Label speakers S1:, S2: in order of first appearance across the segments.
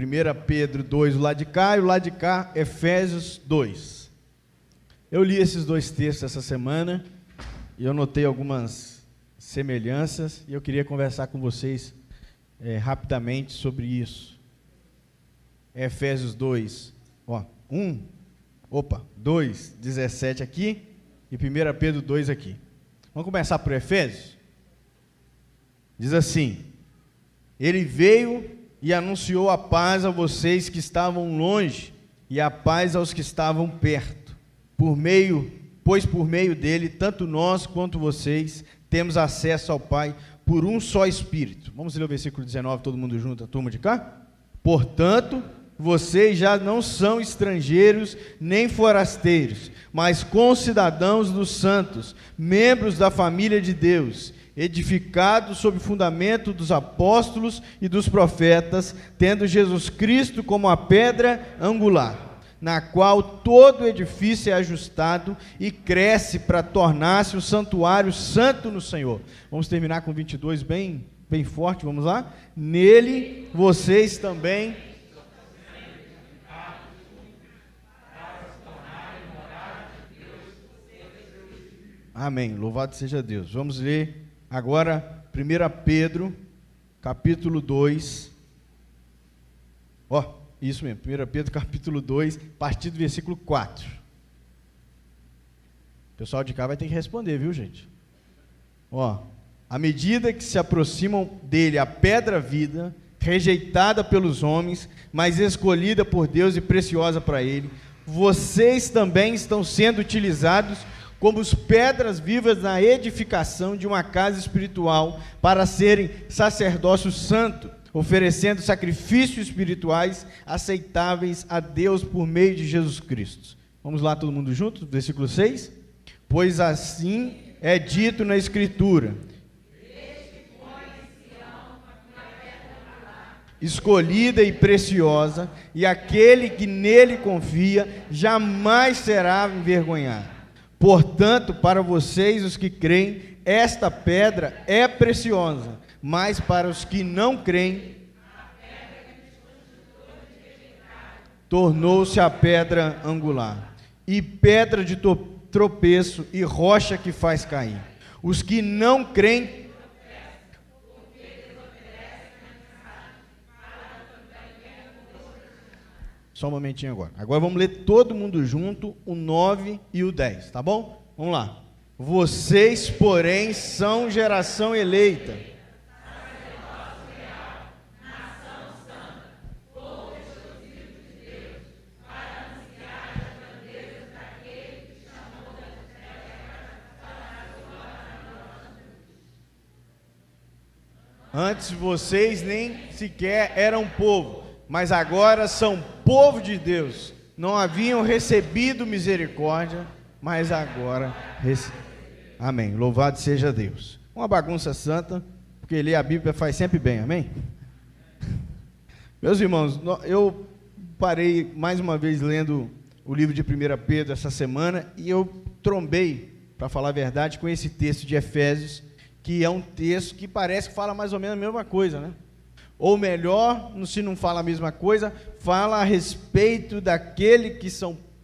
S1: 1 Pedro 2, o lado de cá, e o lado de cá, Efésios 2. Eu li esses dois textos essa semana, e eu notei algumas semelhanças, e eu queria conversar com vocês rapidamente sobre isso. Efésios 2, 2, 17 aqui, e 1 Pedro 2 aqui. Vamos começar por Efésios? Diz assim: Ele veio e anunciou a paz a vocês que estavam longe, e a paz aos que estavam perto. Pois por meio dele, tanto nós quanto vocês, temos acesso ao Pai por um só Espírito. Vamos ler o versículo 19, todo mundo junto, a turma de cá? Portanto, vocês já não são estrangeiros nem forasteiros, mas concidadãos dos santos, membros da família de Deus, edificados sob o fundamento dos apóstolos e dos profetas, tendo Jesus Cristo como a pedra angular, na qual todo edifício é ajustado e cresce para tornar-se um santuário santo no Senhor. Vamos terminar com 22 bem forte, vamos lá? Nele vocês também... Amém, louvado seja Deus. Vamos ler agora 1 Pedro, capítulo 2. Isso mesmo, 1 Pedro, capítulo 2, a partir do versículo 4. O pessoal de cá vai ter que responder, viu, gente? À medida que se aproximam dele a pedra vida, rejeitada pelos homens, mas escolhida por Deus e preciosa para ele, vocês também estão sendo utilizados como as pedras vivas na edificação de uma casa espiritual, para serem sacerdócio santo, oferecendo sacrifícios espirituais aceitáveis a Deus por meio de Jesus Cristo. Vamos lá todo mundo junto, versículo 6. Pois assim é dito na Escritura: escolhida e preciosa, e aquele que nele confia jamais será envergonhado. Portanto, para vocês, os que creem, esta pedra é preciosa, mas para os que não creem, tornou-se a pedra angular, e pedra de tropeço e rocha que faz cair. Os que não creem, só um momentinho agora. Agora vamos ler todo mundo junto, o 9 e o 10, tá bom? Vamos lá. Vocês, porém, são geração eleita, nação santa, povo exclusivo de Deus, para anunciar as grandezas daquele que chamou das trevas para a sua glória. Antes vocês nem sequer eram povo, mas agora são povo de Deus. Não haviam recebido misericórdia, mas agora Amém, louvado seja Deus. Uma bagunça santa, porque ler a Bíblia faz sempre bem, amém? Meus irmãos, eu parei mais uma vez lendo o livro de 1 Pedro essa semana, e eu trombei, para falar a verdade, com esse texto de Efésios, que é um texto que parece que fala mais ou menos a mesma coisa, né? Ou melhor, se não fala a mesma coisa, fala a respeito daquele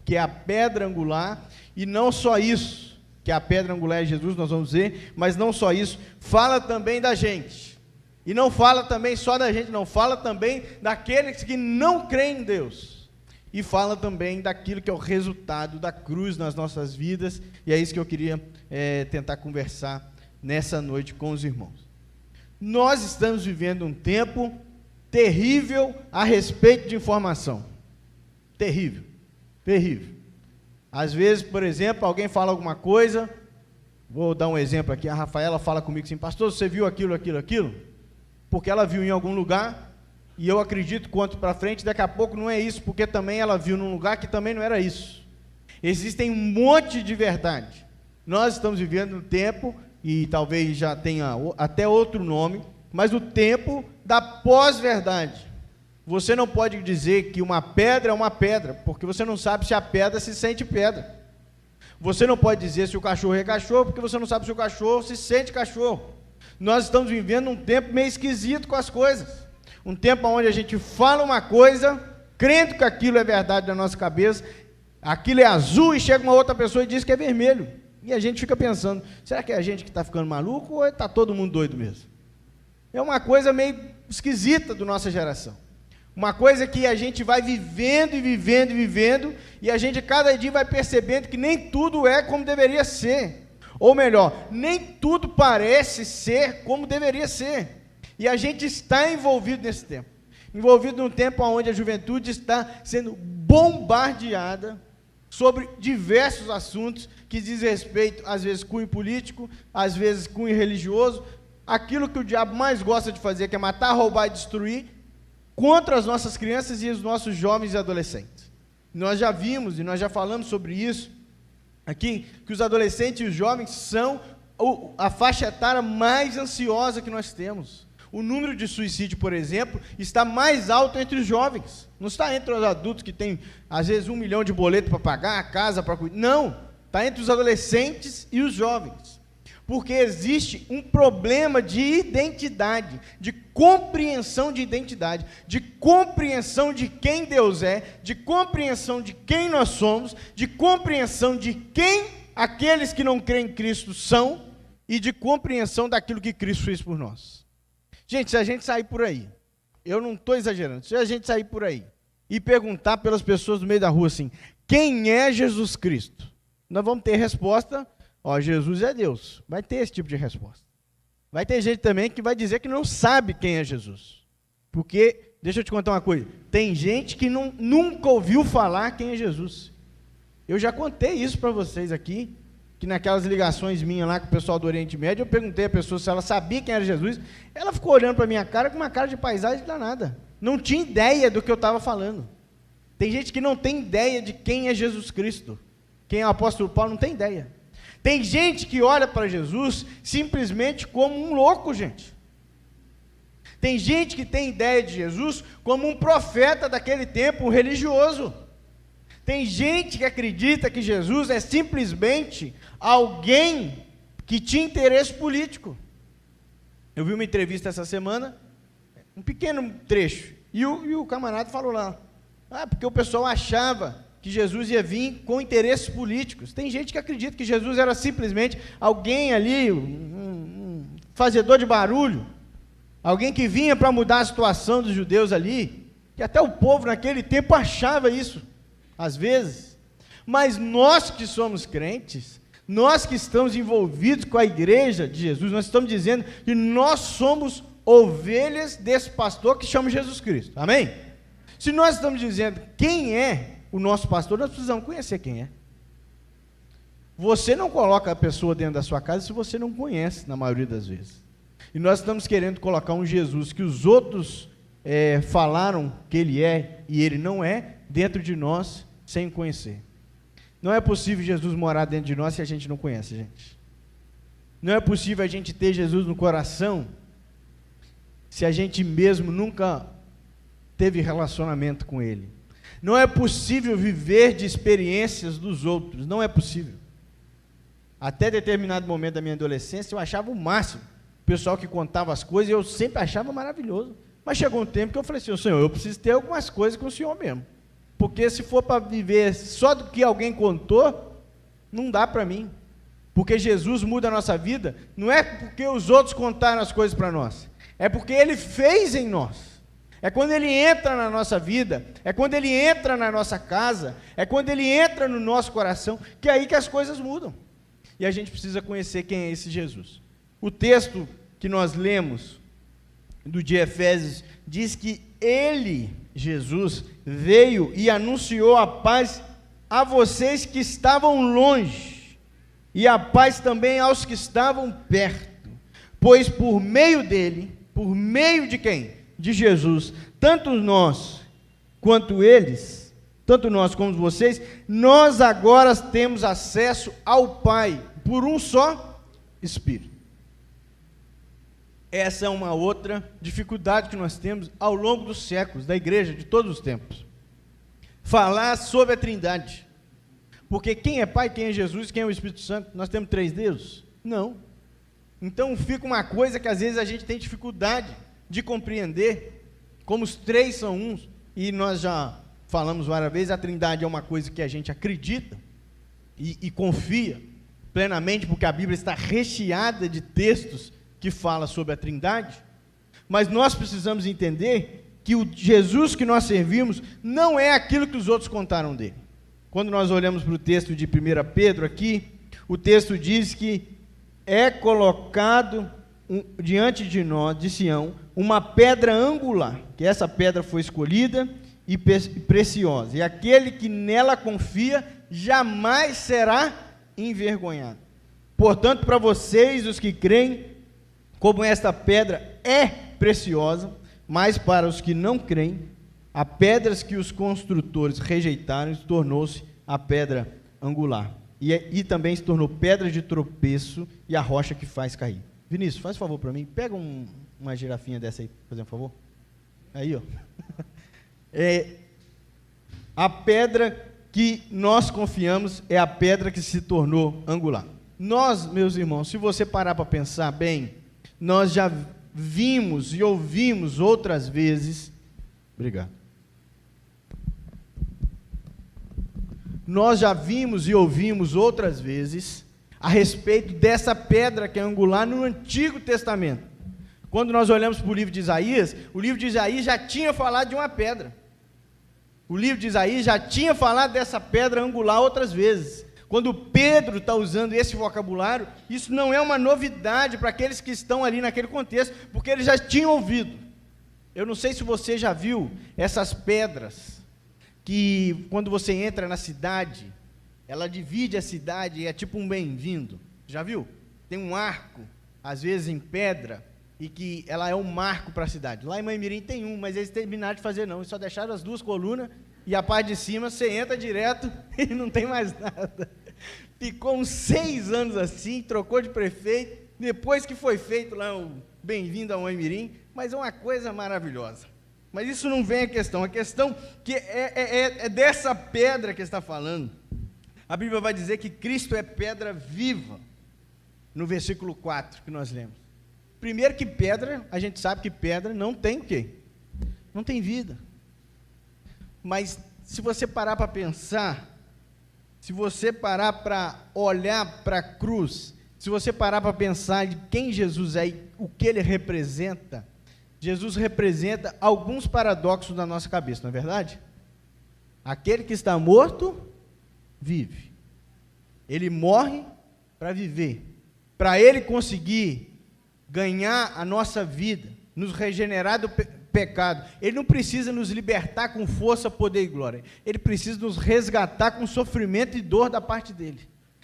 S1: que é a pedra angular, e não só isso, que a pedra angular é Jesus, nós vamos ver, mas não só isso, fala também da gente, e não fala também só da gente, não, fala também daqueles que não creem em Deus, e fala também daquilo que é o resultado da cruz nas nossas vidas, e é isso que eu queria tentar conversar nessa noite com os irmãos. Nós estamos vivendo um tempo terrível a respeito de informação. Terrível, terrível. Às vezes, por exemplo, alguém fala alguma coisa, vou dar um exemplo aqui, a Rafaela fala comigo assim: pastor, você viu aquilo, porque ela viu em algum lugar, e eu acredito, conto para frente, daqui a pouco não é isso, porque também ela viu num lugar que também não era isso. Existem um monte de verdade. Nós estamos vivendo um tempo, e talvez já tenha até outro nome, mas o tempo da pós-verdade. Você não pode dizer que uma pedra é uma pedra, porque você não sabe se a pedra se sente pedra. Você não pode dizer se o cachorro é cachorro, porque você não sabe se o cachorro se sente cachorro. Nós estamos vivendo um tempo meio esquisito com as coisas. Um tempo onde a gente fala uma coisa, crendo que aquilo é verdade na nossa cabeça, aquilo é azul e chega uma outra pessoa e diz que é vermelho. E a gente fica pensando, será que é a gente que está ficando maluco ou está todo mundo doido mesmo? É uma coisa meio esquisita da nossa geração. Uma coisa que a gente vai vivendo e vivendo e vivendo, e a gente cada dia vai percebendo que nem tudo é como deveria ser. Ou melhor, nem tudo parece ser como deveria ser. E a gente está envolvido nesse tempo. Envolvido num tempo onde a juventude está sendo bombardeada sobre diversos assuntos que diz respeito, às vezes, cunho político, às vezes, cunho religioso, aquilo que o diabo mais gosta de fazer, que é matar, roubar e destruir, contra as nossas crianças e os nossos jovens e adolescentes. Nós já vimos e nós já falamos sobre isso aqui, que os adolescentes e os jovens são a faixa etária mais ansiosa que nós temos. O número de suicídio, por exemplo, está mais alto entre os jovens. Não está entre os adultos que têm, às vezes, 1 milhão de boleto para pagar, a casa para cuidar. Não, está entre os adolescentes e os jovens. Porque existe um problema de identidade, de compreensão de identidade, de compreensão de quem Deus é, de compreensão de quem nós somos, de compreensão de quem aqueles que não creem em Cristo são e de compreensão daquilo que Cristo fez por nós. Gente, se a gente sair por aí, eu não estou exagerando, se a gente sair por aí e perguntar pelas pessoas no meio da rua assim, quem é Jesus Cristo? Nós vamos ter resposta, ó, Jesus é Deus. Vai ter esse tipo de resposta. Vai ter gente também que vai dizer que não sabe quem é Jesus. Porque, deixa eu te contar uma coisa, tem gente que nunca ouviu falar quem é Jesus. Eu já contei isso para vocês aqui, que naquelas ligações minhas lá com o pessoal do Oriente Médio, eu perguntei a pessoa se ela sabia quem era Jesus, ela ficou olhando para a minha cara com uma cara de paisagem danada. Não tinha ideia do que eu estava falando. Tem gente que não tem ideia de quem é Jesus Cristo. Quem é o apóstolo Paulo não tem ideia. Tem gente que olha para Jesus simplesmente como um louco, gente. Tem gente que tem ideia de Jesus como um profeta daquele tempo, um religioso. Tem gente que acredita que Jesus é simplesmente alguém que tinha interesse político. Eu vi uma entrevista essa semana, um pequeno trecho, e o camarada falou lá, porque o pessoal achava que Jesus ia vir com interesses políticos. Tem gente que acredita que Jesus era simplesmente alguém ali, um fazedor de barulho, alguém que vinha para mudar a situação dos judeus ali, que até o povo naquele tempo achava isso, às vezes. Mas nós que somos crentes, nós que estamos envolvidos com a igreja de Jesus, nós estamos dizendo que nós somos ovelhas desse pastor que chama Jesus Cristo, amém? Se nós estamos dizendo quem é o nosso pastor, nós precisamos conhecer quem é. Você não coloca a pessoa dentro da sua casa se você não conhece, na maioria das vezes. E nós estamos querendo colocar um Jesus que os outros falaram que ele é e ele não é, dentro de nós, sem conhecer. Não é possível Jesus morar dentro de nós se a gente não conhece, gente. Não é possível a gente ter Jesus no coração se a gente mesmo nunca teve relacionamento com ele. Não é possível viver de experiências dos outros, não é possível. Até determinado momento da minha adolescência, eu achava o máximo o pessoal que contava as coisas, eu sempre achava maravilhoso. Mas chegou um tempo que eu falei assim, Senhor, eu preciso ter algumas coisas com o Senhor mesmo. Porque se for para viver só do que alguém contou, não dá para mim. Porque Jesus muda a nossa vida, não é porque os outros contaram as coisas para nós, é porque Ele fez em nós. É quando Ele entra na nossa vida, é quando Ele entra na nossa casa, é quando Ele entra no nosso coração, que é aí que as coisas mudam. E a gente precisa conhecer quem é esse Jesus. O texto que nós lemos, do de Efésios, diz que Ele, Jesus, veio e anunciou a paz a vocês que estavam longe, e a paz também aos que estavam perto, pois por meio dele, por meio de quem? De Jesus, tanto nós quanto eles, tanto nós como vocês, nós agora temos acesso ao Pai, por um só Espírito. Essa é uma outra dificuldade que nós temos ao longo dos séculos, da igreja, de todos os tempos. Falar sobre a Trindade. Porque quem é Pai, quem é Jesus, quem é o Espírito Santo? Nós temos 3 deuses? Não. Então fica uma coisa que às vezes a gente tem dificuldade de compreender. como os três são uns, e nós já falamos várias vezes, a Trindade é uma coisa que a gente acredita e confia plenamente, porque a Bíblia está recheada de textos que falam sobre a Trindade, mas nós precisamos entender que o Jesus que nós servimos não é aquilo que os outros contaram dele. Quando nós olhamos para o texto de 1 Pedro aqui, o texto diz que é colocado diante de nós, de Sião, uma pedra angular, que essa pedra foi escolhida e preciosa, e aquele que nela confia jamais será envergonhado. Portanto, para vocês, os que creem, como esta pedra é preciosa, mas para os que não creem, a pedra que os construtores rejeitaram tornou-se a pedra angular, e também se tornou pedra de tropeço e a rocha que faz cair. Vinícius, faz um favor para mim, pega uma girafinha dessa aí, por favor. Aí, ó. A pedra que nós confiamos é a pedra que se tornou angular. Nós, meus irmãos, se você parar para pensar bem, nós já vimos e ouvimos outras vezes, obrigado, nós já vimos e ouvimos outras vezes a respeito dessa pedra que é angular no Antigo Testamento. Quando nós olhamos para o livro de Isaías, o livro de Isaías já tinha falado de uma pedra. O livro de Isaías já tinha falado dessa pedra angular outras vezes. Quando Pedro está usando esse vocabulário, isso não é uma novidade para aqueles que estão ali naquele contexto, porque eles já tinham ouvido. Eu não sei se você já viu essas pedras, que quando você entra na cidade, ela divide a cidade e é tipo um bem-vindo. Já viu? Tem um arco, às vezes em pedra, e que ela é um marco para a cidade. Lá em Mãe-Mirim tem um, mas eles terminaram de fazer não, eles só deixaram as duas colunas, e a parte de cima você entra direto e não tem mais nada. Ficou uns 6 anos assim, trocou de prefeito, depois que foi feito lá o bem-vindo a Mãe-Mirim, mas é uma coisa maravilhosa. Mas isso não vem a questão que é dessa pedra que está falando. A Bíblia vai dizer que Cristo é pedra viva, no versículo 4 que nós lemos. Primeiro que pedra, a gente sabe que pedra não tem o quê? Não tem vida. Mas se você parar para pensar, se você parar para olhar para a cruz, se você parar para pensar de quem Jesus é e o que ele representa, Jesus representa alguns paradoxos na nossa cabeça, não é verdade? Aquele que está morto, vive. Ele morre para viver. Para ele conseguir ganhar a nossa vida, nos regenerar do pecado, ele não precisa nos libertar com força, poder e glória. Ele precisa nos resgatar com sofrimento e dor da parte dele.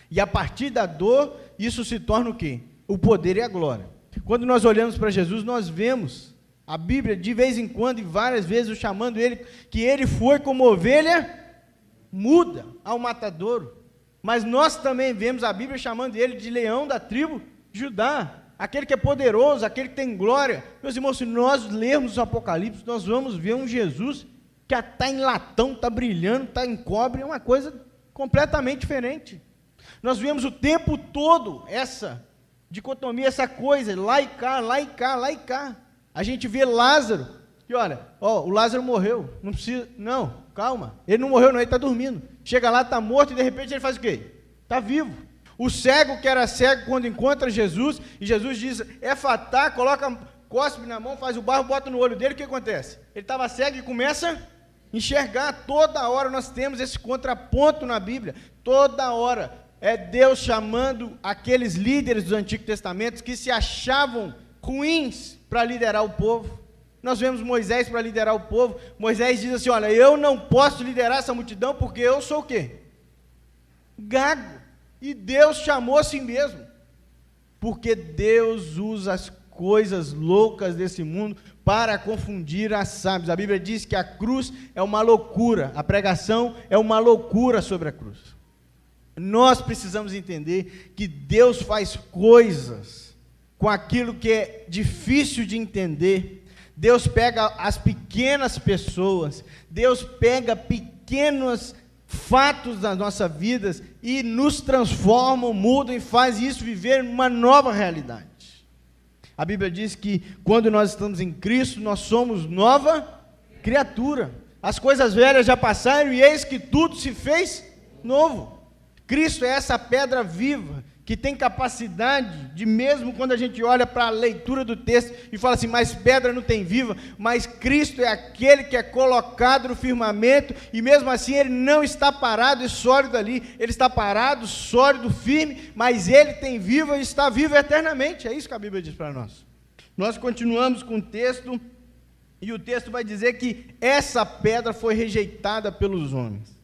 S1: E a partir da dor, isso se torna o quê? O poder e a glória. Quando nós olhamos para Jesus, nós vemos a Bíblia, de vez em quando, e várias vezes, chamando ele, que ele foi como ovelha muda ao matadouro. Mas nós também vemos a Bíblia chamando ele de leão da tribo de Judá, aquele que é poderoso, aquele que tem glória. Meus irmãos, se nós lermos o Apocalipse, nós vamos ver um Jesus que está em latão, está brilhando, está em cobre, é uma coisa completamente diferente. Nós vemos o tempo todo essa dicotomia, essa coisa, lá e cá, lá e cá, lá e cá. A gente vê Lázaro, e olha, o Lázaro morreu, não precisa, não, calma, ele não morreu não, ele está dormindo. Chega lá, está morto, e de repente ele faz o quê? Está vivo. O cego que era cego, quando encontra Jesus, e Jesus diz, efatá, coloca, cospe na mão, faz o barro, bota no olho dele, o que acontece? Ele estava cego e começa a enxergar. Toda hora nós temos esse contraponto na Bíblia, toda hora é Deus chamando aqueles líderes do Antigo Testamento que se achavam ruins para liderar o povo. Nós vemos Moisés para liderar o povo. Moisés diz assim, olha, eu não posso liderar essa multidão porque eu sou o quê? Gago. E Deus chamou a si mesmo, porque Deus usa as coisas loucas desse mundo para confundir as sábios. A Bíblia diz que a cruz é uma loucura, a pregação é uma loucura sobre a cruz. Nós precisamos entender que Deus faz coisas com aquilo que é difícil de entender. Deus pega as pequenas pessoas, Deus pega pequenos fatos das nossas vidas e nos transformam, mudam e faz isso viver uma nova realidade. A Bíblia diz que quando nós estamos em Cristo, nós somos nova criatura. As coisas velhas já passaram e eis que tudo se fez novo. Cristo é essa pedra viva que tem capacidade de, mesmo quando a gente olha para a leitura do texto e fala assim, mas pedra não tem viva, mas Cristo é aquele que é colocado no firmamento e mesmo assim ele não está parado e sólido ali, ele está parado, sólido, firme, mas ele tem viva e está vivo eternamente. É isso que a Bíblia diz para nós. Nós continuamos com o texto e o texto vai dizer que essa pedra foi rejeitada pelos homens,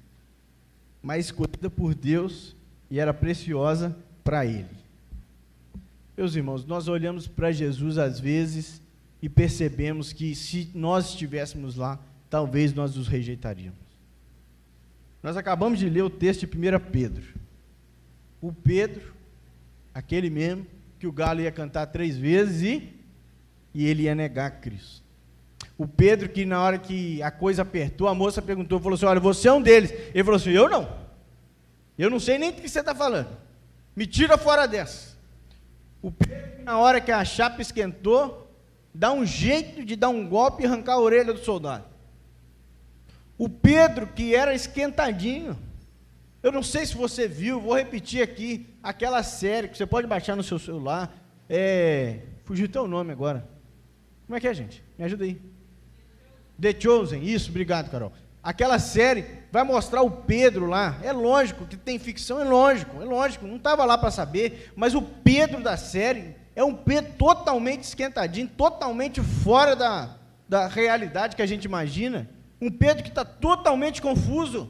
S1: mas escolhida por Deus e era preciosa para ele. Meus irmãos, nós olhamos para Jesus às vezes e percebemos que se nós estivéssemos lá, talvez nós os rejeitaríamos. Nós acabamos de ler o texto de 1 Pedro. O Pedro, aquele mesmo que o galo ia cantar 3 vezes e ele ia negar Cristo. O Pedro que na hora que a coisa apertou, a moça perguntou, falou assim, olha, você é um deles. Ele falou assim, eu não sei nem do que você está falando. Me tira fora dessa. O Pedro, na hora que a chapa esquentou, dá um jeito de dar um golpe e arrancar a orelha do soldado. O Pedro, que era esquentadinho, eu não sei se você viu, vou repetir aqui, aquela série que você pode baixar no seu celular, fugiu teu nome agora. Como é que é, gente? Me ajuda aí. The Chosen, isso, obrigado, Carol. Aquela série vai mostrar o Pedro lá, é lógico que tem ficção, é lógico, não estava lá para saber, mas o Pedro da série é um Pedro totalmente esquentadinho, totalmente fora da realidade que a gente imagina, um Pedro que está totalmente confuso.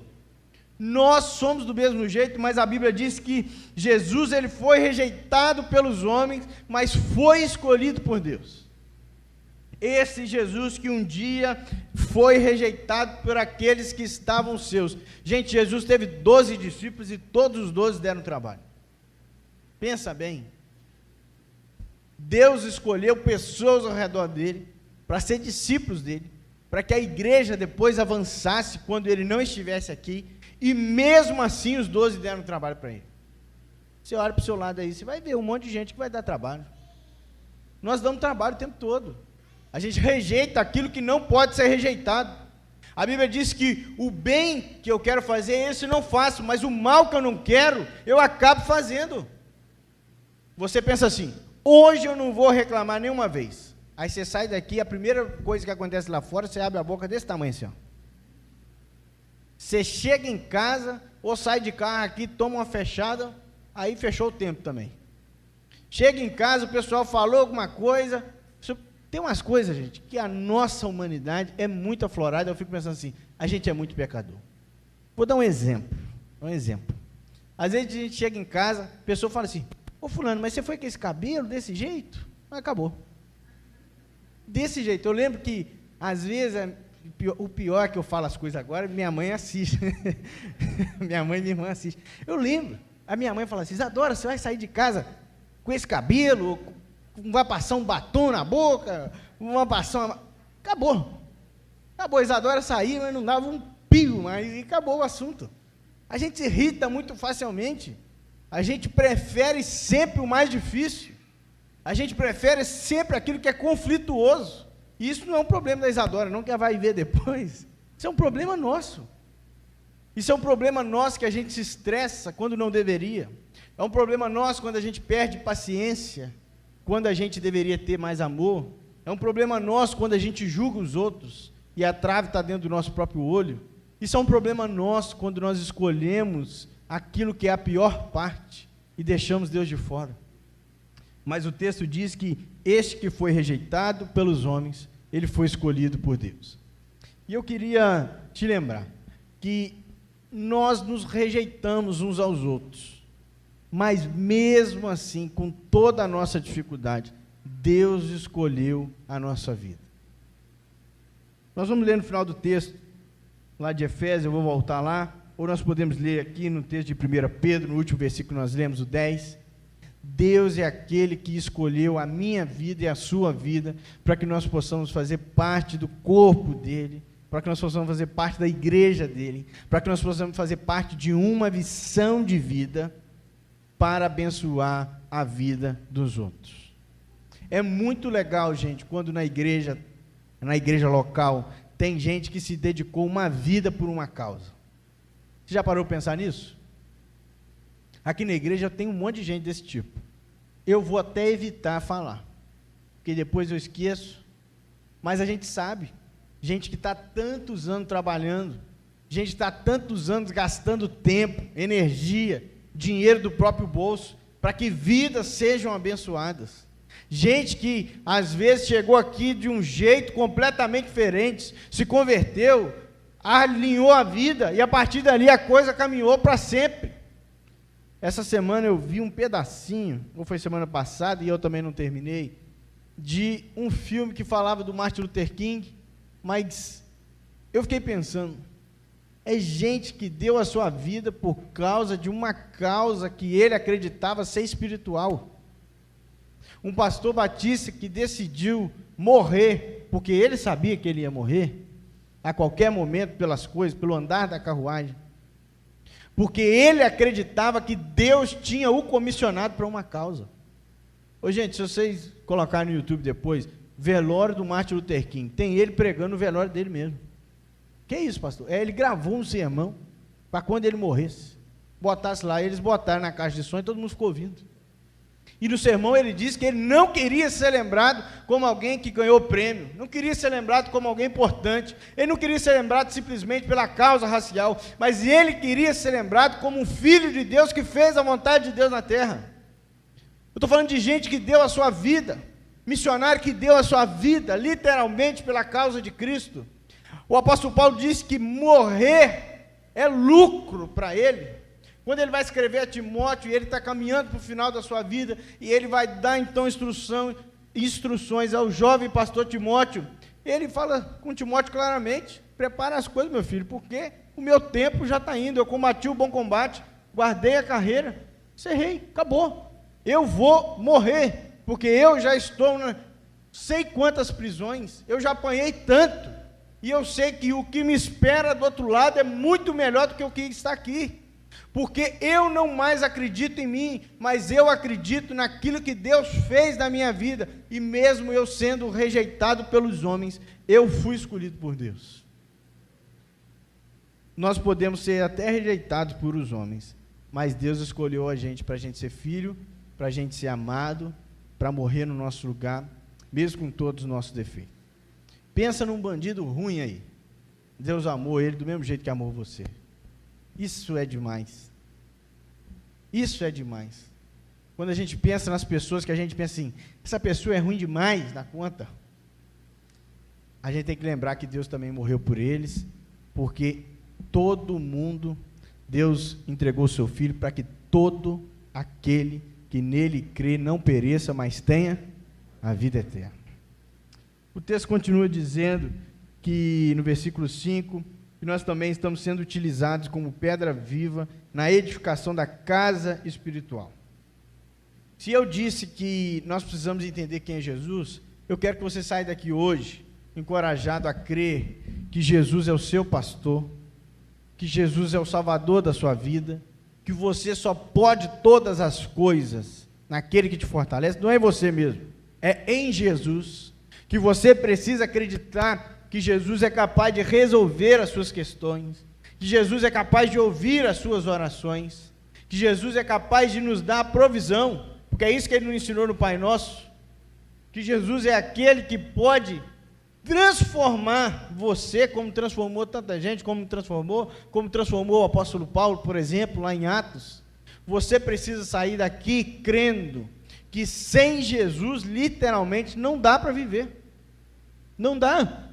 S1: Nós somos do mesmo jeito, mas a Bíblia diz que Jesus ele foi rejeitado pelos homens, mas foi escolhido por Deus. Esse Jesus que um dia foi rejeitado por aqueles que estavam seus. Gente, Jesus teve 12 discípulos e todos os 12 deram trabalho. Pensa bem. Deus escolheu pessoas ao redor dele para ser discípulos dele, para que a igreja depois avançasse quando ele não estivesse aqui, e mesmo assim os 12 deram trabalho para ele. Você olha para o seu lado aí, você vai ver um monte de gente que vai dar trabalho. Nós damos trabalho o tempo todo. A gente rejeita aquilo que não pode ser rejeitado. A Bíblia diz que o bem que eu quero fazer, esse eu não faço, mas o mal que eu não quero, eu acabo fazendo. Você pensa assim, hoje eu não vou reclamar nenhuma vez. Aí você sai daqui, a primeira coisa que acontece lá fora, você abre a boca desse tamanho assim, ó. Você chega em casa, ou sai de carro aqui, toma uma fechada, aí fechou o tempo também. Chega em casa, o pessoal falou alguma coisa. Tem umas coisas, gente, que a nossa humanidade é muito aflorada. Eu fico pensando assim, a gente é muito pecador. Vou dar um exemplo. Às vezes a gente chega em casa, a pessoa fala assim, ô fulano, mas você foi com esse cabelo desse jeito? Mas acabou. Desse jeito. Eu lembro que, às vezes, o pior é que eu falo as coisas agora, minha mãe assiste. Minha mãe e minha irmã assistem. Eu lembro, a minha mãe fala assim, Isadora, você vai sair de casa com esse cabelo, vai passar um batom na boca, vai passar Acabou, Isadora saía, mas não dava um pio, mas e acabou o assunto. A gente se irrita muito facilmente, a gente prefere sempre o mais difícil, a gente prefere sempre aquilo que é conflituoso, e isso não é um problema da Isadora, não, que ela vai ver depois, isso é um problema nosso, isso é um problema nosso que a gente se estressa quando não deveria, é um problema nosso quando a gente perde paciência, quando a gente deveria ter mais amor, é um problema nosso quando a gente julga os outros, e a trave está dentro do nosso próprio olho, isso é um problema nosso quando nós escolhemos aquilo que é a pior parte, e deixamos Deus de fora. Mas o texto diz que este que foi rejeitado pelos homens, ele foi escolhido por Deus. E eu queria te lembrar, que nós nos rejeitamos uns aos outros, mas mesmo assim, com toda a nossa dificuldade, Deus escolheu a nossa vida. Nós vamos ler no final do texto, lá de Efésios, eu vou voltar lá, ou nós podemos ler aqui no texto de 1 Pedro, no último versículo que nós lemos, o 10. Deus é aquele que escolheu a minha vida e a sua vida, para que nós possamos fazer parte do corpo dele, para que nós possamos fazer parte da igreja dele, para que nós possamos fazer parte de uma missão de vida, para abençoar a vida dos outros. É muito legal, gente, quando na igreja local, tem gente que se dedicou uma vida por uma causa. Você já parou para pensar nisso? Aqui na igreja tem um monte de gente desse tipo. Eu vou até evitar falar, porque depois eu esqueço, mas a gente sabe, gente que está tantos anos trabalhando, gente que está tantos anos gastando tempo, energia, dinheiro do próprio bolso, para que vidas sejam abençoadas. Gente que às vezes chegou aqui de um jeito completamente diferente, se converteu, alinhou a vida, e a partir dali a coisa caminhou para sempre. Essa semana eu vi um pedacinho, ou foi semana passada, e eu também não terminei, de um filme que falava do Martin Luther King, mas eu fiquei pensando, é gente que deu a sua vida por causa de uma causa que ele acreditava ser espiritual. Um pastor batista que decidiu morrer, porque ele sabia que ele ia morrer, a qualquer momento, pelas coisas, pelo andar da carruagem, porque ele acreditava que Deus tinha o comissionado para uma causa. Ô gente, se vocês colocarem no YouTube depois, velório do Martin Luther King, tem ele pregando o velório dele mesmo. Que isso, pastor? Ele gravou um sermão, para quando ele morresse, botasse lá, eles botaram na caixa de som e todo mundo ficou ouvindo. E no sermão ele disse que ele não queria ser lembrado como alguém que ganhou prêmio, não queria ser lembrado como alguém importante, ele não queria ser lembrado simplesmente pela causa racial, mas ele queria ser lembrado como um filho de Deus que fez a vontade de Deus na terra. Eu estou falando de gente que deu a sua vida, missionário que deu a sua vida, literalmente pela causa de Cristo. O apóstolo Paulo disse que morrer é lucro para ele. Quando ele vai escrever a Timóteo, e ele está caminhando para o final da sua vida, e ele vai dar então instruções ao jovem pastor Timóteo, ele fala com Timóteo claramente, prepara as coisas, meu filho, porque o meu tempo já está indo, eu combati o bom combate, guardei a carreira, encerrei, acabou, eu vou morrer, porque eu já estou não sei quantas prisões, eu já apanhei tanto, e eu sei que o que me espera do outro lado é muito melhor do que o que está aqui, porque eu não mais acredito em mim, mas eu acredito naquilo que Deus fez na minha vida, e mesmo eu sendo rejeitado pelos homens, eu fui escolhido por Deus. Nós podemos ser até rejeitados por os homens, mas Deus escolheu a gente para a gente ser filho, para a gente ser amado, para morrer no nosso lugar, mesmo com todos os nossos defeitos. Pensa num bandido ruim aí, Deus amou ele do mesmo jeito que amou você. Isso é demais. Isso é demais. Quando a gente pensa nas pessoas que a gente pensa assim, essa pessoa é ruim demais na conta, a gente tem que lembrar que Deus também morreu por eles, porque todo mundo, Deus entregou o seu Filho para que todo aquele que nele crê não pereça, mas tenha a vida eterna. O texto continua dizendo que no versículo 5, que nós também estamos sendo utilizados como pedra viva na edificação da casa espiritual. Se eu disse que nós precisamos entender quem é Jesus, eu quero que você saia daqui hoje encorajado a crer que Jesus é o seu pastor, que Jesus é o salvador da sua vida, que você só pode todas as coisas naquele que te fortalece, não é em você mesmo, é em Jesus, que você precisa acreditar que Jesus é capaz de resolver as suas questões, que Jesus é capaz de ouvir as suas orações, que Jesus é capaz de nos dar a provisão, porque é isso que ele nos ensinou no Pai Nosso, que Jesus é aquele que pode transformar você, como transformou tanta gente, como transformou o apóstolo Paulo, por exemplo, lá em Atos. Você precisa sair daqui crendo que sem Jesus, literalmente, não dá para viver, não dá.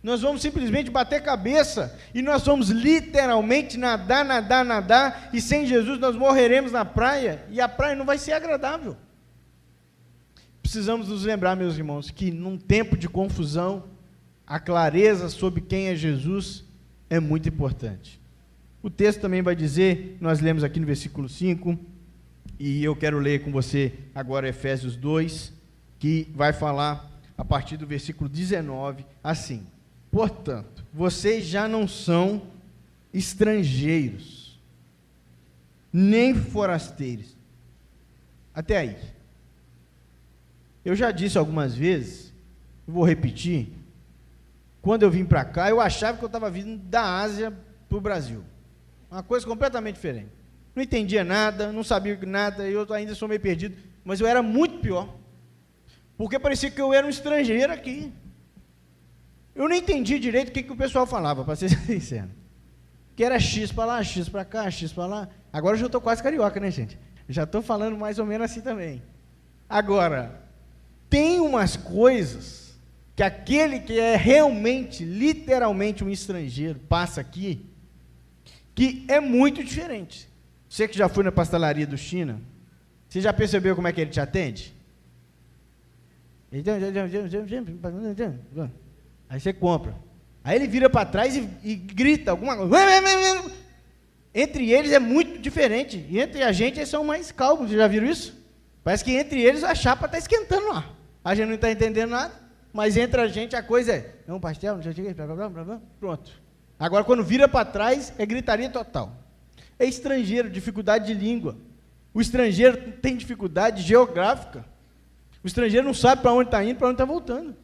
S1: Nós vamos simplesmente bater cabeça, e nós vamos literalmente nadar, e sem Jesus nós morreremos na praia, e a praia não vai ser agradável. Precisamos nos lembrar, meus irmãos, que num tempo de confusão, a clareza sobre quem é Jesus é muito importante. O texto também vai dizer, nós lemos aqui no versículo 5, e eu quero ler com você agora Efésios 2, que vai falar a partir do versículo 19, assim: portanto, vocês já não são estrangeiros, nem forasteiros. Até aí. Eu já disse algumas vezes, vou repetir, quando eu vim para cá, eu achava que eu estava vindo da Ásia para o Brasil. Uma coisa completamente diferente. Não entendia nada, não sabia nada, eu ainda sou meio perdido, mas eu era muito pior, porque parecia que eu era um estrangeiro aqui. Eu não entendi direito o que o pessoal falava, para ser sincero. Que era X para lá, X para cá, X para lá. Agora eu já estou quase carioca, né, gente? Já estou falando mais ou menos assim também. Agora, tem umas coisas que aquele que é realmente, literalmente um estrangeiro, passa aqui, que é muito diferente. Você que já foi na pastelaria do China, você já percebeu como é que ele te atende? Aí você compra. Aí ele vira para trás e grita alguma coisa. Entre eles é muito diferente. E entre a gente eles são mais calmos. Vocês já viram isso? Parece que entre eles a chapa está esquentando lá. A gente não está entendendo nada, mas entre a gente a coisa é, um pastel, não sei o que, pronto. Agora quando vira para trás é gritaria total. É estrangeiro, dificuldade de língua. O estrangeiro tem dificuldade geográfica. O estrangeiro não sabe para onde está indo, para onde está voltando.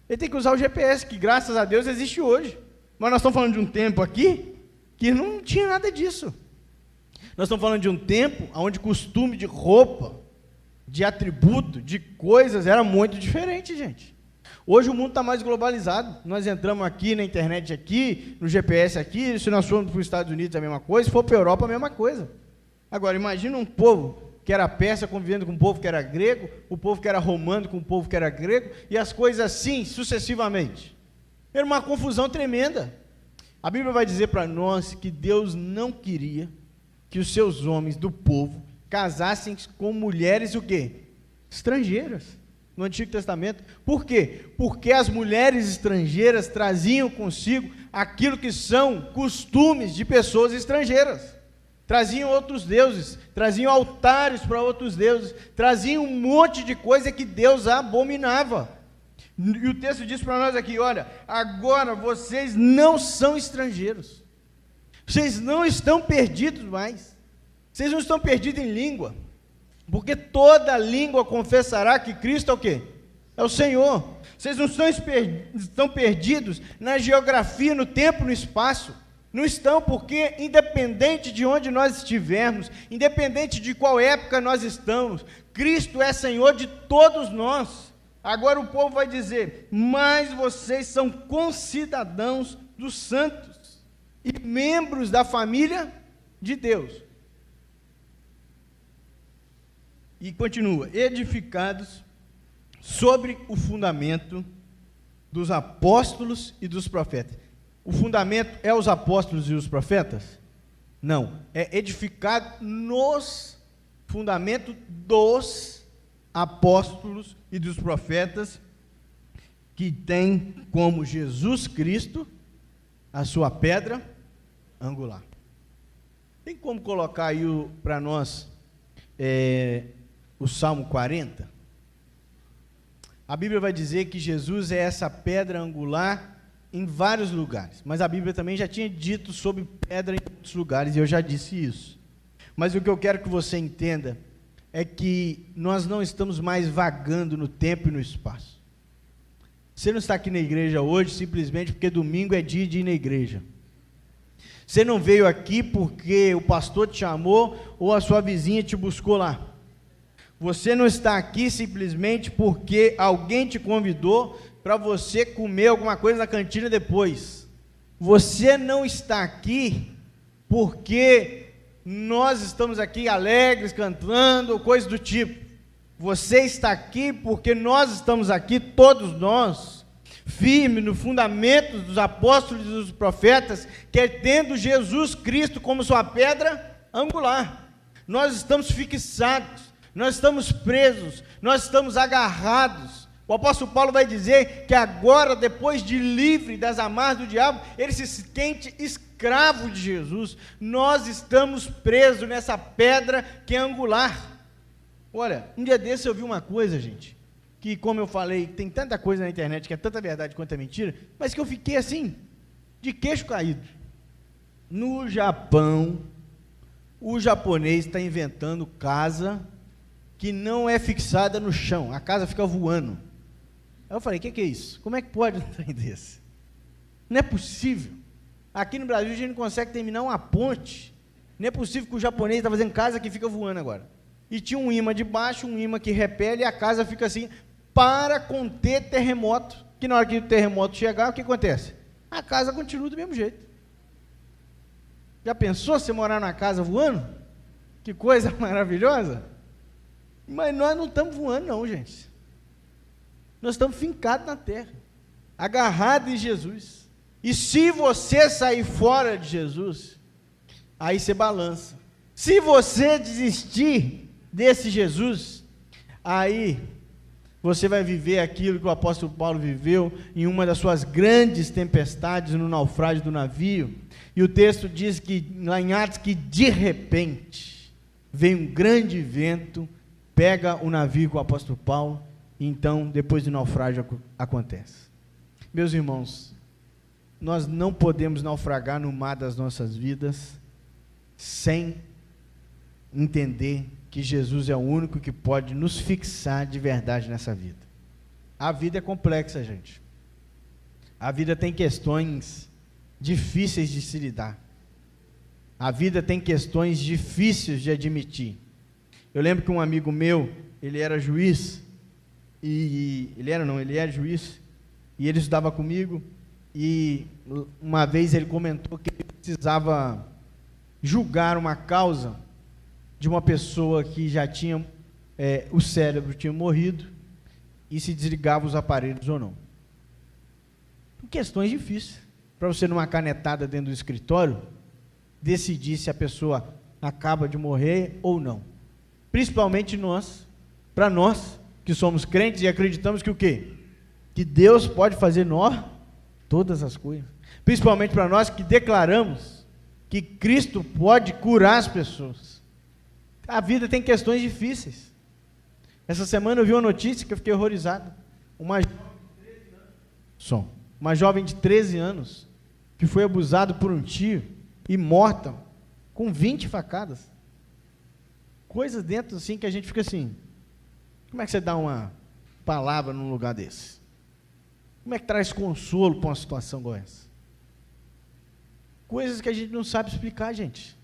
S1: Ele tem que usar o GPS, que graças a Deus existe hoje. Mas nós estamos falando de um tempo aqui que não tinha nada disso. Nós estamos falando de um tempo onde costume de roupa, de atributo, de coisas, era muito diferente, gente. Hoje o mundo está mais globalizado. Nós entramos aqui na internet aqui, no GPS aqui, se nós formos para os Estados Unidos a mesma coisa, se for para a Europa a mesma coisa. Agora, imagina um povo que era persa convivendo com um povo que era grego, o povo que era romano com o povo que era grego, e as coisas assim, sucessivamente. Era uma confusão tremenda. A Bíblia vai dizer para nós que Deus não queria que os seus homens do povo casassem com mulheres o quê? Estrangeiras. No Antigo Testamento. Por quê? Porque as mulheres estrangeiras traziam consigo aquilo que são costumes de pessoas estrangeiras. Traziam outros deuses, traziam altares para outros deuses, traziam um monte de coisa que Deus abominava. E o texto diz para nós aqui, olha, agora vocês não são estrangeiros, vocês não estão perdidos mais, vocês não estão perdidos em língua, porque toda língua confessará que Cristo é o quê? É o Senhor. Vocês não estão perdidos na geografia, no tempo, no espaço. Não estão, porque independente de onde nós estivermos, independente de qual época nós estamos, Cristo é Senhor de todos nós. Agora o povo vai dizer, mas vocês são concidadãos dos santos e membros da família de Deus. E continua, edificados sobre o fundamento dos apóstolos e dos profetas. O fundamento é os apóstolos e os profetas? Não, é edificado nos fundamentos dos apóstolos e dos profetas, que tem como Jesus Cristo a sua pedra angular. Tem como colocar aí para nós o Salmo 40? A Bíblia vai dizer que Jesus é essa pedra angular em vários lugares, mas a Bíblia também já tinha dito sobre pedra em outros lugares, e eu já disse isso. Mas o que eu quero que você entenda é que nós não estamos mais vagando no tempo e no espaço. Você não está aqui na igreja hoje simplesmente porque domingo é dia de ir na igreja. Você não veio aqui porque o pastor te chamou ou a sua vizinha te buscou lá. Você não está aqui simplesmente porque alguém te convidou para você comer alguma coisa na cantina depois. Você não está aqui porque nós estamos aqui alegres, cantando, coisa do tipo. Você está aqui porque nós estamos aqui, todos nós, firmes no fundamento dos apóstolos e dos profetas, que é tendo Jesus Cristo como sua pedra angular. Nós estamos fixados, nós estamos presos, nós estamos agarrados. O apóstolo Paulo vai dizer que agora, depois de livre das amarras do diabo, ele se sente escravo de Jesus. Nós estamos presos nessa pedra que é angular. Olha, um dia desse eu vi uma coisa, gente, que, como eu falei, tem tanta coisa na internet que é tanta verdade quanto é mentira, mas que eu fiquei assim, de queixo caído. No Japão, o japonês está inventando casa que não é fixada no chão, a casa fica voando. Aí eu falei, o que é isso? Como é que pode um trem desse? Não é possível. Aqui no Brasil a gente não consegue terminar uma ponte. Não é possível que o japonês está fazendo casa que fica voando agora. E tinha um imã de baixo, um imã que repele, e a casa fica assim, para conter terremoto. Que na hora que o terremoto chegar, o que acontece? A casa continua do mesmo jeito. Já pensou você morar numa casa voando? Que coisa maravilhosa! Mas nós não estamos voando não, gente. Nós estamos fincados na terra, agarrados em Jesus. E se você sair fora de Jesus, aí você balança. Se você desistir desse Jesus, aí você vai viver aquilo que o apóstolo Paulo viveu em uma das suas grandes tempestades no naufrágio do navio. E o texto diz que, lá em Atos, que de repente vem um grande vento, pega o navio com o apóstolo Paulo, e então, depois do naufrágio, acontece. Meus irmãos, nós não podemos naufragar no mar das nossas vidas sem entender que Jesus é o único que pode nos fixar de verdade nessa vida. A vida é complexa, gente. A vida tem questões difíceis de se lidar. A vida tem questões difíceis de admitir. Eu lembro que um amigo meu, ele era juiz, ele é juiz, e ele estudava comigo, e uma vez ele comentou que ele precisava julgar uma causa de uma pessoa que já tinha, o cérebro tinha morrido, e se desligava os aparelhos ou não. Questões difíceis, para você numa canetada dentro do escritório, decidir se a pessoa acaba de morrer ou não. Principalmente para nós, que somos crentes e acreditamos que o quê? Que Deus pode fazer todas as coisas. Principalmente para nós que declaramos que Cristo pode curar as pessoas. A vida tem questões difíceis. Essa semana eu vi uma notícia que eu fiquei horrorizado. Uma jovem de 13 anos que foi abusada por um tio e morta com 20 facadas. Coisas dentro assim que a gente fica assim, como é que você dá uma palavra num lugar desse? Como é que traz consolo para uma situação igual essa? Coisas que a gente não sabe explicar, gente.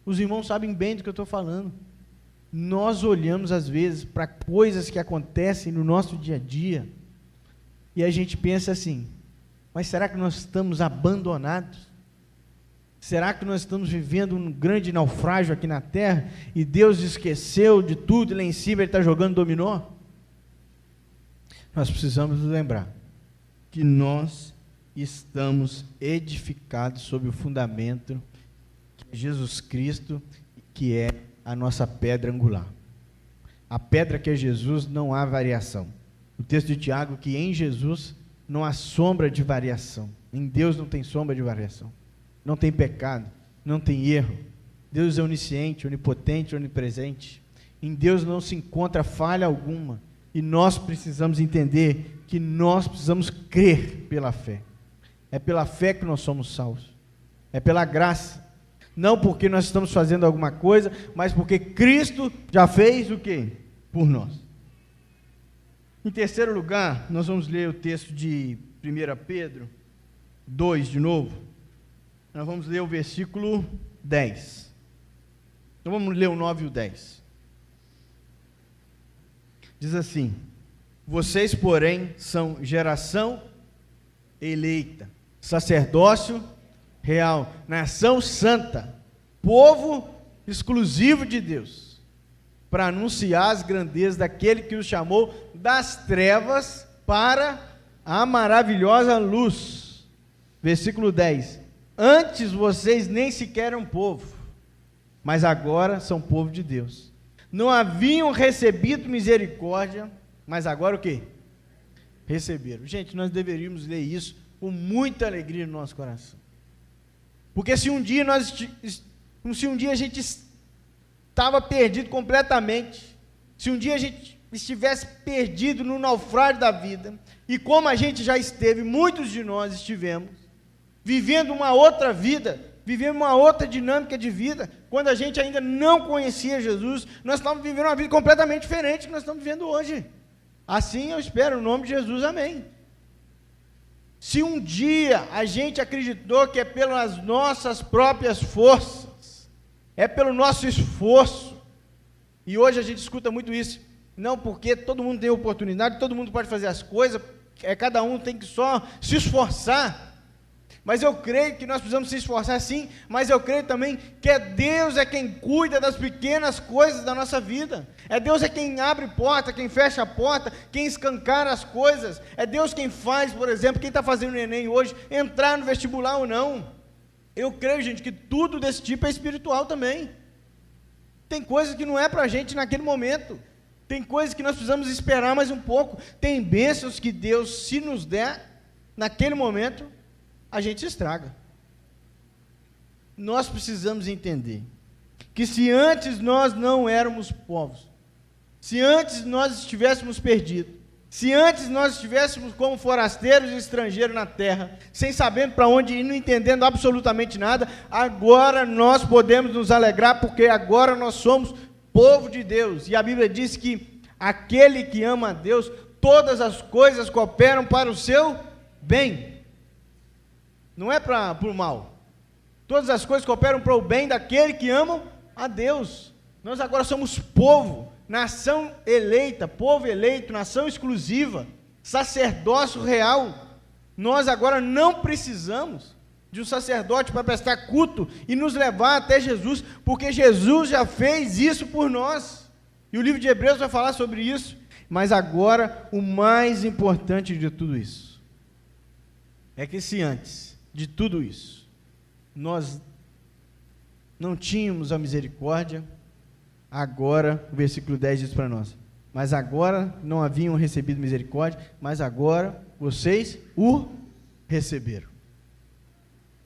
S1: Os irmãos sabem bem do que eu estou falando. Nós olhamos às vezes para coisas que acontecem no nosso dia a dia e a gente pensa assim, mas será que nós estamos abandonados? Será que nós estamos vivendo um grande naufrágio aqui na terra e Deus esqueceu de tudo e lá em cima Ele está jogando dominó? Nós precisamos nos lembrar que nós estamos edificados sobre o fundamento que é Jesus Cristo, que é a nossa pedra angular. A pedra que é Jesus não há variação. O texto de Tiago que em Jesus não há sombra de variação. Em Deus não tem sombra de variação. Não tem pecado, não tem erro. Deus é onisciente, onipotente, onipresente. Em Deus não se encontra falha alguma. E nós precisamos entender que nós precisamos crer pela fé. É pela fé que nós somos salvos. É pela graça. Não porque nós estamos fazendo alguma coisa, mas porque Cristo já fez o quê? Por nós. Em terceiro lugar, nós vamos ler o texto de 1 Pedro 2 de novo. Nós vamos ler o versículo 10. Então vamos ler o 9 e o 10. Diz assim: vocês, porém, são geração eleita, sacerdócio real, nação santa, povo exclusivo de Deus, para anunciar as grandezas daquele que os chamou das trevas para a maravilhosa luz. Versículo 10. Antes vocês nem sequer eram povo, mas agora são povo de Deus. Não haviam recebido misericórdia, mas agora o quê? Receberam. Gente, nós deveríamos ler isso com muita alegria no nosso coração. Porque se um dia a gente estava perdido completamente, se um dia a gente estivesse perdido no naufrágio da vida, e como a gente já esteve, muitos de nós estivemos, vivendo uma outra vida, vivendo uma outra dinâmica de vida, quando a gente ainda não conhecia Jesus, nós estávamos vivendo uma vida completamente diferente do que nós estamos vivendo hoje. Assim eu espero, no nome de Jesus, amém. Se um dia a gente acreditou que é pelas nossas próprias forças, é pelo nosso esforço, e hoje a gente escuta muito isso, não, porque todo mundo tem oportunidade, todo mundo pode fazer as coisas, cada um tem que só se esforçar. Mas eu creio que nós precisamos se esforçar sim, mas eu creio também que Deus é quem cuida das pequenas coisas da nossa vida. Deus é quem abre porta, quem fecha a porta, quem escancara as coisas. É Deus quem faz, por exemplo, quem está fazendo o Enem hoje, entrar no vestibular ou não. Eu creio, gente, que tudo desse tipo é espiritual também. Tem coisas que não é para a gente naquele momento. Tem coisas que nós precisamos esperar mais um pouco. Tem bênçãos que Deus, se nos der, naquele momento, a gente se estraga. Nós precisamos entender que se antes nós não éramos povos, se antes nós estivéssemos perdidos, se antes nós estivéssemos como forasteiros e estrangeiros na terra, sem saber para onde ir, não entendendo absolutamente nada, agora nós podemos nos alegrar, porque agora nós somos povo de Deus, e a Bíblia diz que aquele que ama a Deus, todas as coisas cooperam para o seu bem. Não é para o mal. Todas as coisas cooperam para o bem daquele que amam a Deus. Nós agora somos povo, nação eleita, povo eleito, nação exclusiva, sacerdócio real. Nós agora não precisamos de um sacerdote para prestar culto e nos levar até Jesus, porque Jesus já fez isso por nós. E o livro de Hebreus vai falar sobre isso. Mas agora, o mais importante de tudo isso, é que se antes de tudo isso, nós não tínhamos a misericórdia, agora, o versículo 10 diz para nós, mas agora não haviam recebido misericórdia, mas agora vocês o receberam.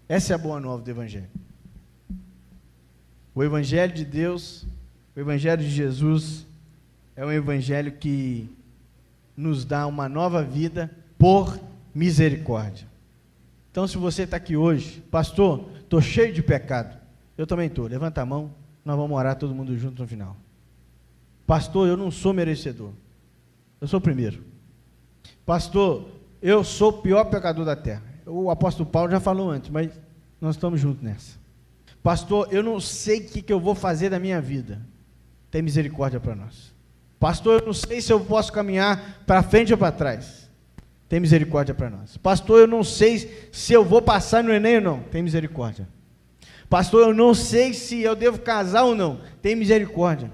S1: Essa é a boa nova do Evangelho. O Evangelho de Deus, o Evangelho de Jesus, é um Evangelho que nos dá uma nova vida por misericórdia. Então, se você está aqui hoje, pastor, estou cheio de pecado, eu também estou, levanta a mão, nós vamos orar todo mundo junto no final. Pastor, eu não sou merecedor, eu sou o primeiro. Pastor, eu sou o pior pecador da terra. O apóstolo Paulo já falou antes, mas nós estamos juntos nessa. Pastor, eu não sei o que eu vou fazer da minha vida, tem misericórdia para nós. Pastor, eu não sei se eu posso caminhar para frente ou para trás, tem misericórdia para nós. Pastor, eu não sei se eu vou passar no Enem ou não, tem misericórdia. Pastor, eu não sei se eu devo casar ou não, tem misericórdia.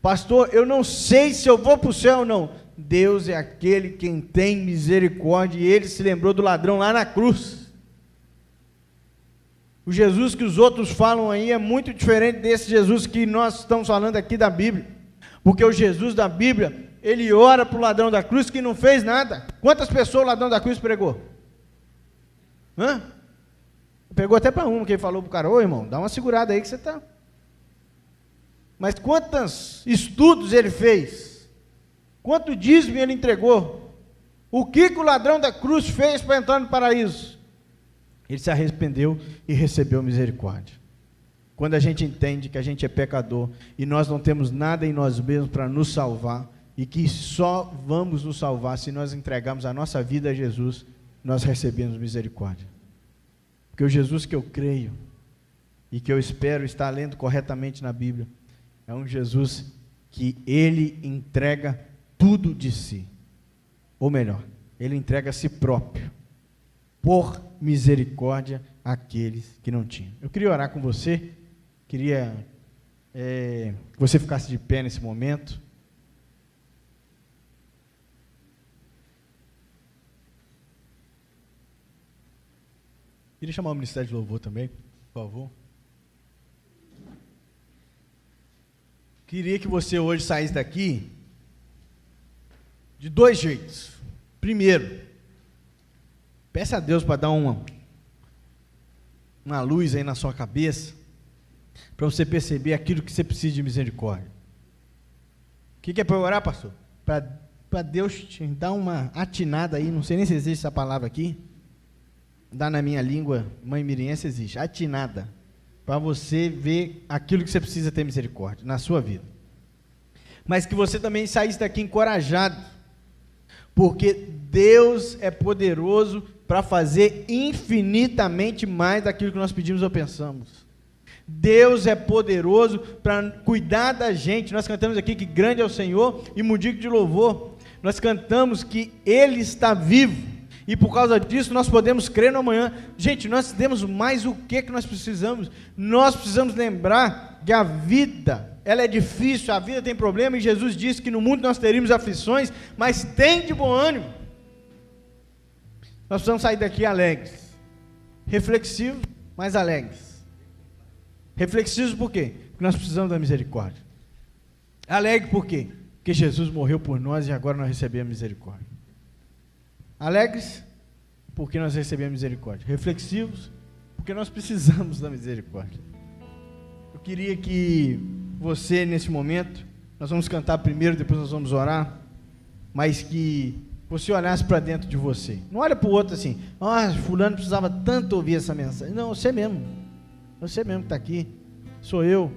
S1: Pastor, eu não sei se eu vou para o céu ou não. Deus é aquele quem tem misericórdia, e Ele se lembrou do ladrão lá na cruz. O Jesus que os outros falam aí é muito diferente desse Jesus que nós estamos falando aqui da Bíblia, porque o Jesus da Bíblia, Ele ora para o ladrão da cruz que não fez nada. Quantas pessoas o ladrão da cruz pregou? Pegou até para um, que ele falou para o cara, ô irmão, dá uma segurada aí que você está. Mas quantos estudos ele fez? Quanto dízimo ele entregou? O que o ladrão da cruz fez para entrar no paraíso? Ele se arrependeu e recebeu misericórdia. Quando a gente entende que a gente é pecador e nós não temos nada em nós mesmos para nos salvar, e que só vamos nos salvar se nós entregarmos a nossa vida a Jesus, nós recebemos misericórdia. Porque o Jesus que eu creio e que eu espero estar lendo corretamente na Bíblia é um Jesus que Ele entrega tudo de si, ou melhor, Ele entrega a si próprio, por misericórdia àqueles que não tinham. Eu queria orar com você, queria que você ficasse de pé nesse momento. Queria chamar o Ministério de Louvor também, por favor. Queria que você hoje saísse daqui de dois jeitos. Primeiro, peça a Deus para dar uma luz aí na sua cabeça, para você perceber aquilo que você precisa de misericórdia. O que é para eu orar, pastor? Para Deus te dar uma atinada aí, não sei nem se existe essa palavra aqui, dá na minha língua, mãe miriense existe, atinada, para você ver aquilo que você precisa ter misericórdia na sua vida. Mas que você também saísse daqui encorajado, porque Deus é poderoso para fazer infinitamente mais daquilo que nós pedimos ou pensamos. Deus é poderoso para cuidar da gente. Nós cantamos aqui que grande é o Senhor e mundico de louvor. Nós cantamos que Ele está vivo e por causa disso nós podemos crer no amanhã. Gente, nós temos mais o que nós precisamos? Nós precisamos lembrar que a vida, ela é difícil, a vida tem problema, e Jesus disse que no mundo nós teríamos aflições, mas tem de bom ânimo. Nós precisamos sair daqui alegres, reflexivos, mas alegres. Reflexivos por quê? Porque nós precisamos da misericórdia. Alegre por quê? Porque Jesus morreu por nós e agora nós recebemos misericórdia. Alegres porque nós recebemos misericórdia. Reflexivos porque nós precisamos da misericórdia. Eu queria que você, nesse momento, nós vamos cantar primeiro, depois nós vamos orar, mas que você olhasse para dentro de você. Não olha para o outro assim, fulano precisava tanto ouvir essa mensagem. Não, você mesmo que está aqui, sou eu,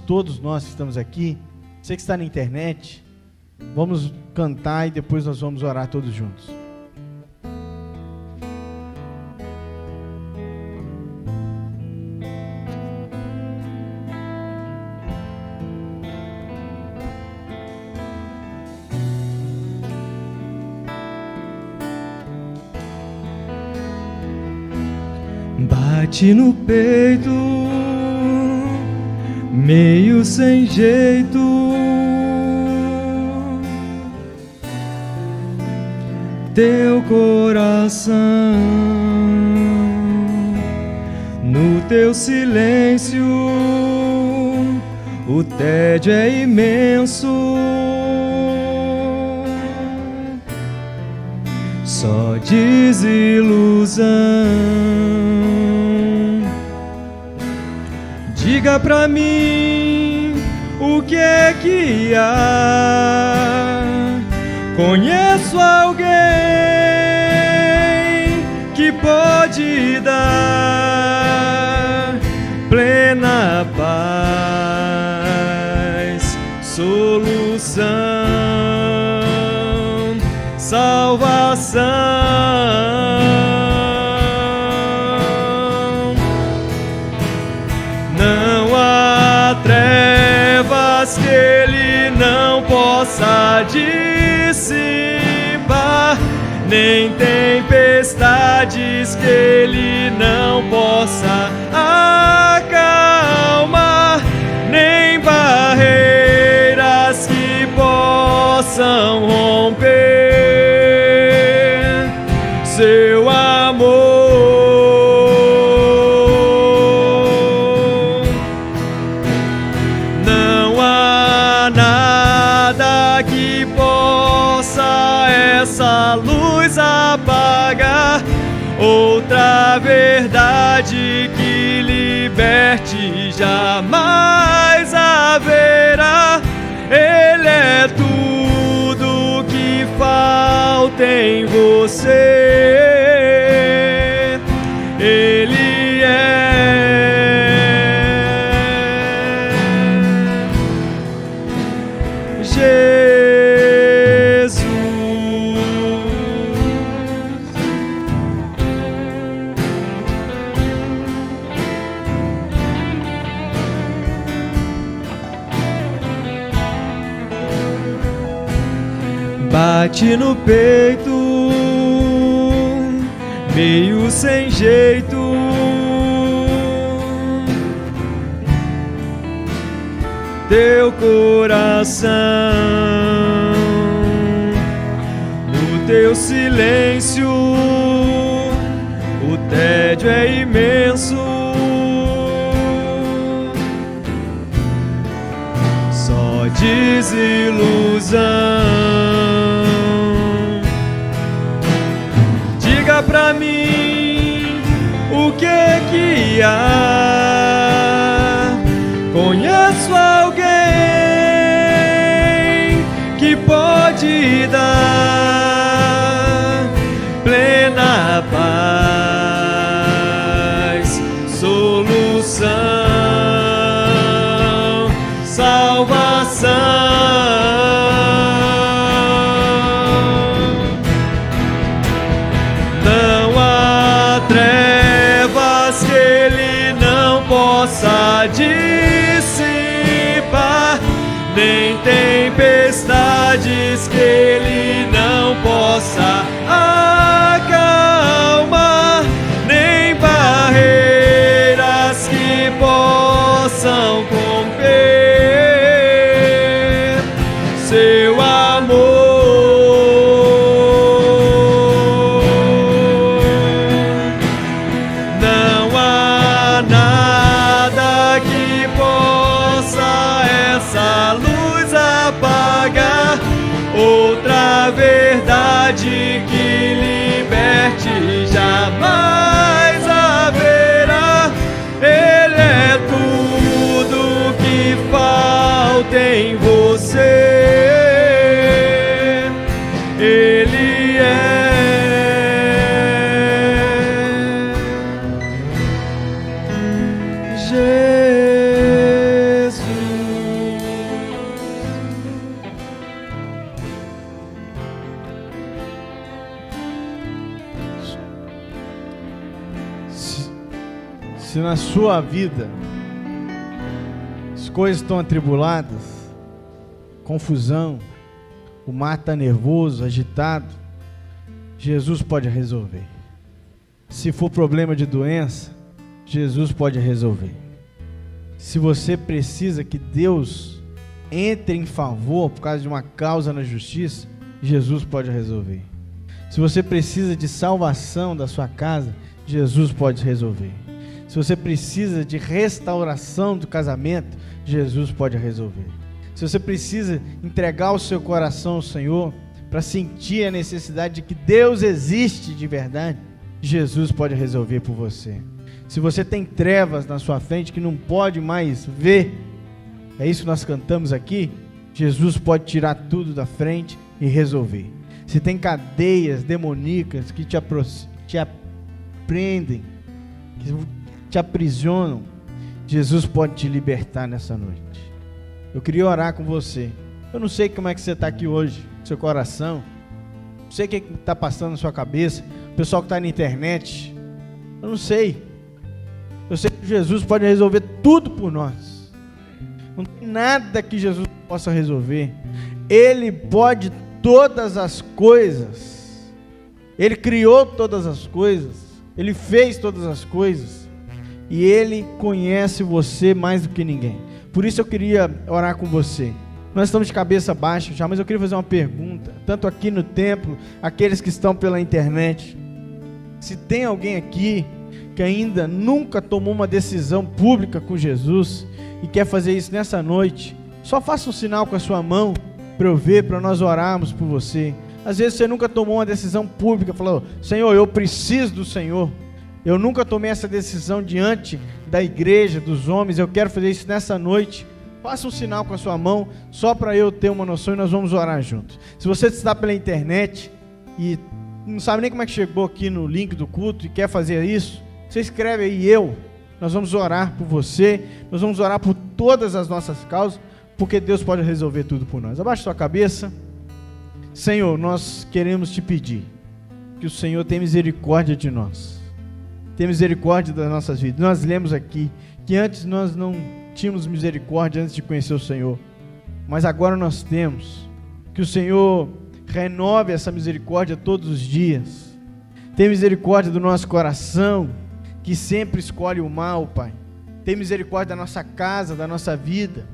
S1: todos nós que estamos aqui, você que está na internet. Vamos cantar e depois nós vamos orar todos juntos.
S2: Bate no peito, meio sem jeito, teu coração, no teu silêncio, o tédio é imenso, só desilusão. Diga pra mim o que é que há. Conheço alguém que pode dar plena paz, solução, salvação. Trevas que Ele não possa dissipar, nem tempestades que Ele não possa acalmar, nem barreiras que possam romper seu amor. Essa luz apagar, outra verdade que liberte jamais haverá. Ele é tudo que falta em você. Ele é Jesus. Bate no peito, meio sem jeito, teu coração, no teu silêncio, o tédio é imenso, só desilusão. Diga pra mim o que é que há. Conheço alguém que pode dar plena paz, solução, salvação. Não possa dissipar, nem tempestades que Ele não possa acalmar, nem barreiras que possam romper seu amor. Não há nada que possa essa luz apagar, outra verdade que liberte jamais haverá. Ele é tudo que falta em você. Ele é Jesus.
S1: Se na sua vida as coisas estão atribuladas, confusão, o mar está nervoso, agitado, Jesus pode resolver. Se for problema de doença, Jesus pode resolver. Se você precisa que Deus entre em favor por causa de uma causa na justiça, Jesus pode resolver. Se você precisa de salvação da sua casa, Jesus pode resolver. Se você precisa de restauração do casamento, Jesus pode resolver. Se você precisa entregar o seu coração ao Senhor para sentir a necessidade de que Deus existe de verdade, Jesus pode resolver por você. Se você tem trevas na sua frente que não pode mais ver, é isso que nós cantamos aqui, Jesus pode tirar tudo da frente e resolver. Se tem cadeias demoníacas que te prendem, que te aprisionam, Jesus pode te libertar nessa noite. Eu queria orar com você. Eu não sei como é que você está aqui hoje, seu coração, não sei o que está passando na sua cabeça, o pessoal que está na internet, eu não sei. Eu sei que Jesus pode resolver tudo por nós. Não tem nada que Jesus não possa resolver. Ele pode todas as coisas. Ele criou todas as coisas. Ele fez todas as coisas. E Ele conhece você mais do que ninguém. Por isso eu queria orar com você. Nós estamos de cabeça baixa já, mas eu queria fazer uma pergunta, tanto aqui no templo, aqueles que estão pela internet. Se tem alguém aqui que ainda nunca tomou uma decisão pública com Jesus e quer fazer isso nessa noite, só faça um sinal com a sua mão para eu ver, para nós orarmos por você. Às vezes você nunca tomou uma decisão pública, falou: Senhor, eu preciso do Senhor. Eu nunca tomei essa decisão diante da igreja, dos homens, eu quero fazer isso nessa noite. Faça um sinal com a sua mão, só para eu ter uma noção e nós vamos orar juntos. Se você está pela internet e não sabe nem como é que chegou aqui no link do culto e quer fazer isso, você escreve aí nós vamos orar por você, nós vamos orar por todas as nossas causas, porque Deus pode resolver tudo por nós. Abaixe sua cabeça. Senhor, nós queremos te pedir que o Senhor tenha misericórdia de nós. Tenha misericórdia das nossas vidas. Nós lemos aqui que antes nós não tínhamos misericórdia antes de conhecer o Senhor, mas agora nós temos. Que o Senhor renove essa misericórdia todos os dias. Tenha misericórdia do nosso coração, que sempre escolhe o mal, Pai. Tenha misericórdia da nossa casa, da nossa vida.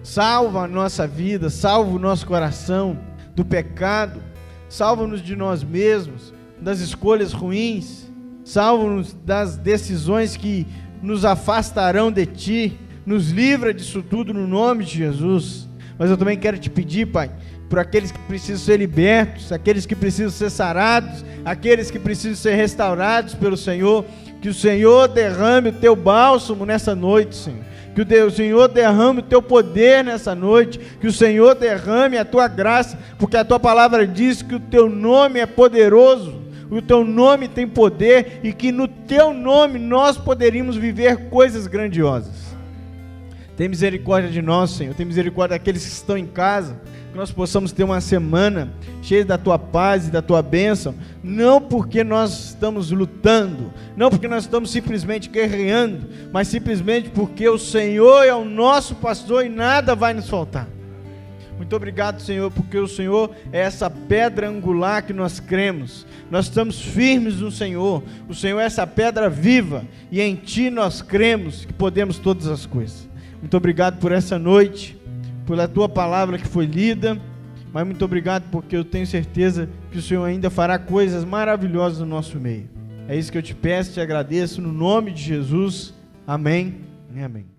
S1: Salva a nossa vida, salva o nosso coração do pecado. Salva-nos de nós mesmos, das escolhas ruins. Salva-nos das decisões que nos afastarão de Ti. Nos livra disso tudo no nome de Jesus. Mas eu também quero te pedir, Pai, por aqueles que precisam ser libertos, aqueles que precisam ser sarados, aqueles que precisam ser restaurados pelo Senhor, que o Senhor derrame o Teu bálsamo nessa noite, Senhor. Que o Senhor derrame o Teu poder nessa noite, que o Senhor derrame a Tua graça, porque a Tua palavra diz que o Teu nome é poderoso, o Teu nome tem poder, e que no Teu nome nós poderíamos viver coisas grandiosas. Tem misericórdia de nós, Senhor, tem misericórdia daqueles que estão em casa, que nós possamos ter uma semana cheia da Tua paz e da Tua bênção, não porque nós estamos lutando, não porque nós estamos simplesmente guerreando, mas simplesmente porque o Senhor é o nosso pastor e nada vai nos faltar. Muito obrigado, Senhor, porque o Senhor é essa pedra angular que nós cremos. Nós estamos firmes no Senhor. O Senhor é essa pedra viva e em Ti nós cremos que podemos todas as coisas. Muito obrigado por essa noite, pela Tua palavra que foi lida, mas muito obrigado porque eu tenho certeza que o Senhor ainda fará coisas maravilhosas no nosso meio. É isso que eu te peço, te agradeço no nome de Jesus. Amém e amém.